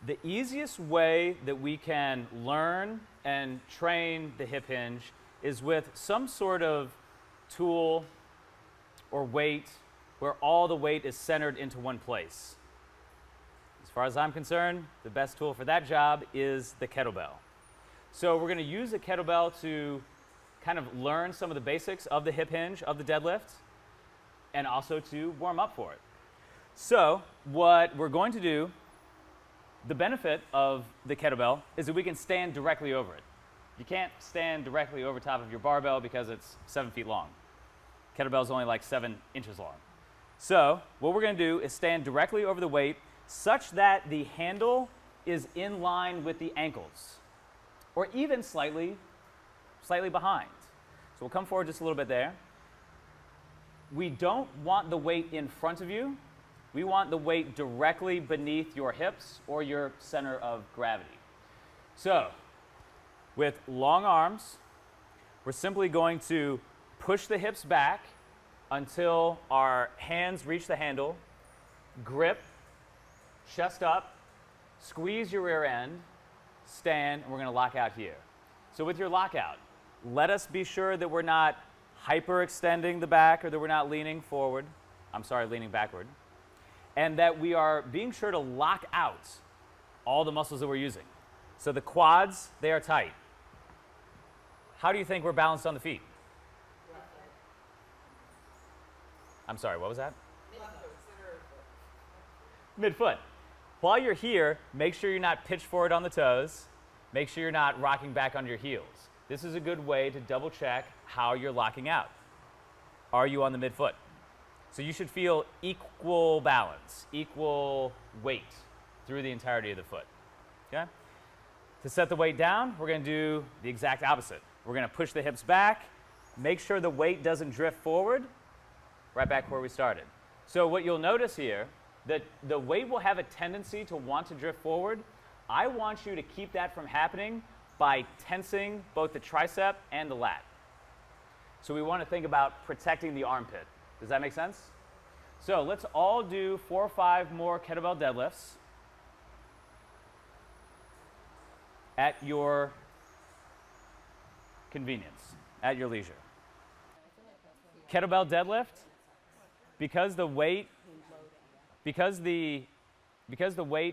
The easiest way that we can learn and train the hip hinge is with some sort of tool or weight where all the weight is centered into one place. As far as I'm concerned, the best tool for that job is the kettlebell. So we're going to use the kettlebell to kind of learn some of the basics of the hip hinge of the deadlift and also to warm up for it. So what we're going to do, the benefit of the kettlebell is that we can stand directly over it. You can't stand directly over top of your barbell because it's 7 feet long. Kettlebell is only like 7 inches long. So what we're going to do is stand directly over the weight such that the handle is in line with the ankles or even slightly behind. So we'll come forward just a little bit there. We don't want the weight in front of you. We want the weight directly beneath your hips or your center of gravity. So with long arms, we're simply going to push the hips back until our hands reach the handle, grip, chest up, squeeze your rear end, stand, and we're going to lock out here. So with your lockout, let us be sure that we're not hyperextending the back or that we're not leaning forward. Leaning backward. And that we are being sure to lock out all the muscles that we're using. So the quads, they are tight. How do you think we're balanced on the feet? I'm sorry, what was that? Mid-foot. While you're here, make sure you're not pitched forward on the toes. Make sure you're not rocking back on your heels. This is a good way to double check how you're locking out. Are you on the midfoot? So you should feel equal balance, equal weight through the entirety of the foot. Okay? To set the weight down, we're going to do the exact opposite. We're going to push the hips back, make sure the weight doesn't drift forward, right back where we started. So what you'll notice here, that the weight will have a tendency to want to drift forward. I want you to keep that from happening by tensing both the tricep and the lat. So we want to think about protecting the armpit. Does that make sense? So let's all do 4 or 5 more kettlebell deadlifts at your convenience, at your leisure. Kettlebell deadlift, because the weight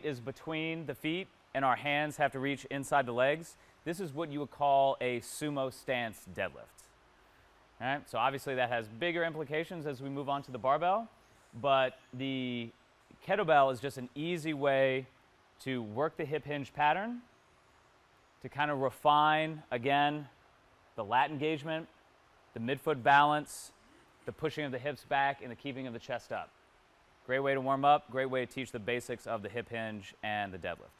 is between the feet and our hands have to reach inside the legs, this is what you would call a sumo stance deadlift. All right? So obviously that has bigger implications as we move on to the barbell, but the kettlebell is just an easy way to work the hip hinge pattern, to kind of refine, again, the lat engagement, the midfoot balance, the pushing of the hips back, and the keeping of the chest up. Great way to warm up, great way to teach the basics of the hip hinge and the deadlift.